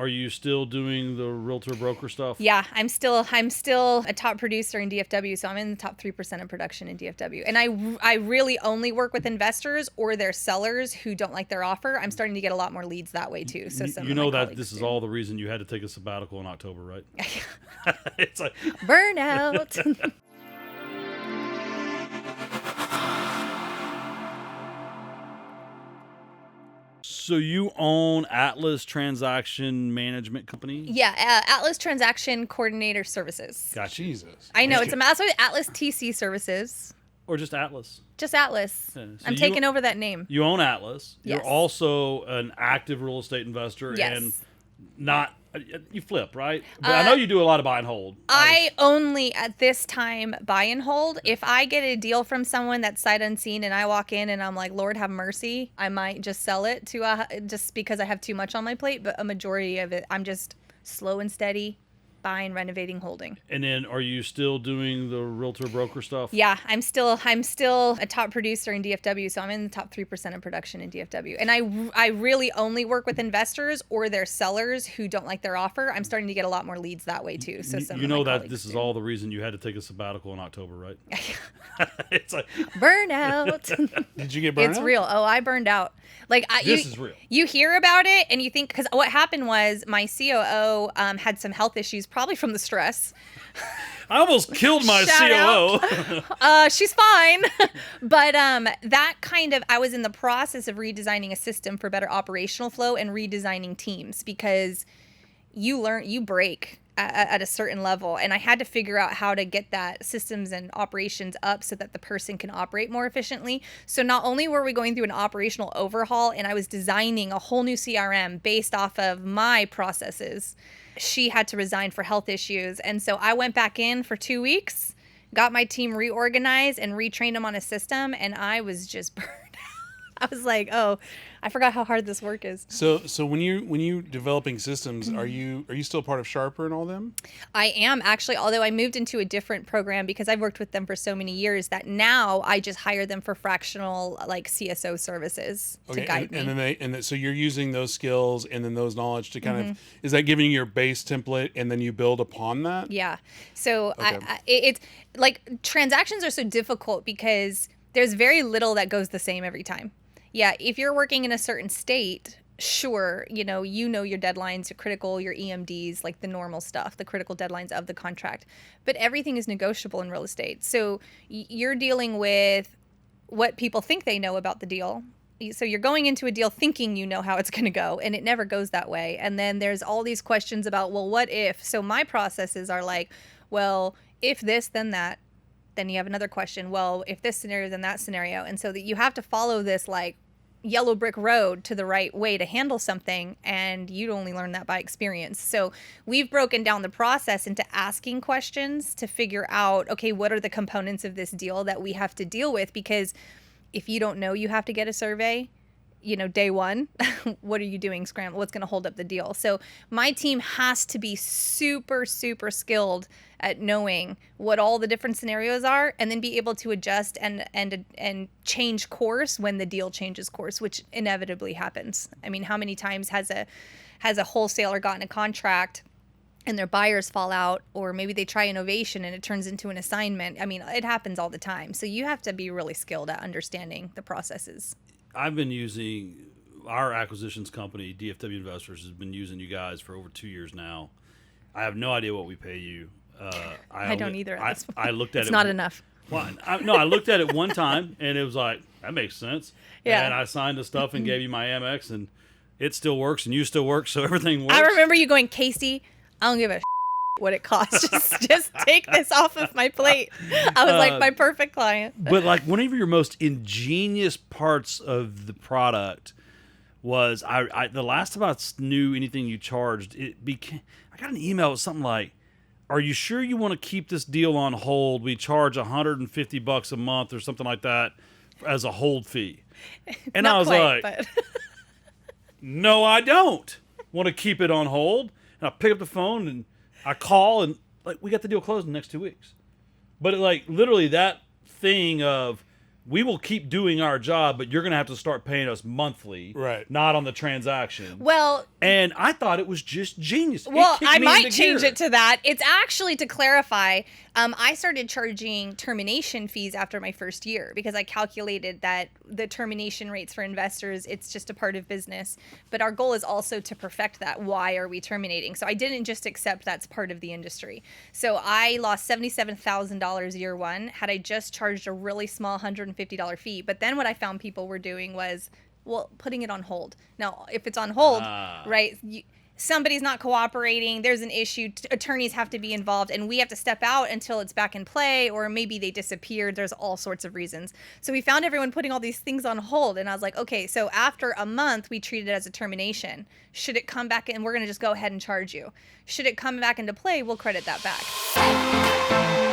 are you still doing the realtor broker stuff? Yeah, I'm still a top producer in DFW, so I'm in the top 3% of production in DFW. And I really only work with investors or their sellers who don't like their offer. I'm starting to get a lot more leads that way too. So you know that this is all the reason you had to take a sabbatical in October, right? It's like burnout. So you own Atlas Transaction Management Company? Yeah, Atlas Transaction Coordinator Services. Gotcha. Jesus. I know, it's Atlas TC Services. Or just Atlas? Just Atlas. Yeah, so I'm taking over that name. You own Atlas. Yes. You're also an active real estate investor. Yes. And not, you flip, right? But I know you do a lot of buy and hold. I only at this time buy and hold. If I get a deal from someone that's sight unseen and I walk in and I'm like, Lord have mercy, I might just sell it to just because I have too much on my plate. But a majority of it, I'm just slow and steady, buying, renovating, holding. And then are you still doing the realtor broker stuff? Yeah, I'm still a top producer in DFW, so I'm in the top 3% of production in DFW. And I really only work with investors or their sellers who don't like their offer. I'm starting to get a lot more leads that way too. So you know that this is all the reason you had to take a sabbatical in October, right? It's like burnout. Did you get burned It's out? real. Oh, I burned out. This is real. You hear about it and you think, because what happened was my COO had some health issues, probably from the stress. I almost killed my COO. She's fine. But I was in the process of redesigning a system for better operational flow and redesigning teams, because you break at a certain level, and I had to figure out how to get that systems and operations up so that the person can operate more efficiently. So not only were we going through an operational overhaul and I was designing a whole new CRM based off of my processes, she had to resign for health issues. And so I went back in for 2 weeks, got my team reorganized and retrained them on a system, and I was just burned out. I was like, oh, I forgot how hard this work is. So when you developing systems, are you still part of Harper and all them? I am actually, although I moved into a different program because I've worked with them for so many years that now I just hire them for fractional CSO services to guide me. So you're using those skills and then those knowledge to kind of, is that giving you your base template and then you build upon that? Yeah. So Okay. it's like transactions are so difficult because there's very little that goes the same every time. Yeah, if you're working in a certain state, sure, you know your deadlines, your critical, your EMDs, like the normal stuff, the critical deadlines of the contract. But everything is negotiable in real estate. So you're dealing with what people think they know about the deal. So you're going into a deal thinking you know how it's going to go, and it never goes that way. And then there's all these questions about, well, what if? So my processes are like, well, if this, then that. Then you have another question. Well, if this scenario, then that scenario. And so that you have to follow this like yellow brick road to the right way to handle something. And you'd only learn that by experience. So we've broken down the process into asking questions to figure out, okay, what are the components of this deal that we have to deal with? Because if you don't know, you have to get a survey, day one, what are you doing? Scramble. What's going to hold up the deal? So my team has to be super, super skilled at knowing what all the different scenarios are, and then be able to adjust and change course when the deal changes course, which inevitably happens. I mean, how many times has a wholesaler gotten a contract and their buyers fall out, or maybe they try innovation and it turns into an assignment? I mean, it happens all the time. So you have to be really skilled at understanding the processes. I've been using our acquisitions company, DFW Investors, has been using you guys for over 2 years now. I have no idea what we pay you. I don't either. At this point. I looked at it's it. not enough. Well, I looked at it one time and it was like, that makes sense. Yeah. And I signed the stuff and gave you my Amex, and it still works and you still work, so everything works. I remember you going, Casey, I don't give a what it costs. Just take this off of my plate. I was like my perfect client. But like one of your most ingenious parts of the product was I the last time I knew anything you charged, I got an email with something like, are you sure you want to keep this deal on hold? We charge $150 a month or something like that as a hold fee. And Not I was quite, like, but no, I don't want to keep it on hold. And I pick up the phone and I call, and like, we got the deal closed in the next 2 weeks. But literally that thing of, we will keep doing our job, but you're going to have to start paying us monthly, Right. not on the transaction. Well, And I thought it was just genius. It well, kicked I me might into change gear. it to that. It's actually, to clarify, I started charging termination fees after my first year because I calculated that the termination rates for investors, it's just a part of business. But our goal is also to perfect that. Why are we terminating? So I didn't just accept that's part of the industry. So I lost $77,000 year one had I just charged a really small $150 fee. But then what I found people were doing was, well, putting it on hold. Now, if it's on hold, right, somebody's not cooperating, there's an issue, attorneys have to be involved, and we have to step out until it's back in play, or maybe they disappeared. There's all sorts of reasons. So we found everyone putting all these things on hold, and I was like, okay, so after a month, we treat it as a termination. Should it come back in, we're going to just go ahead and charge you. Should it come back into play, we'll credit that back.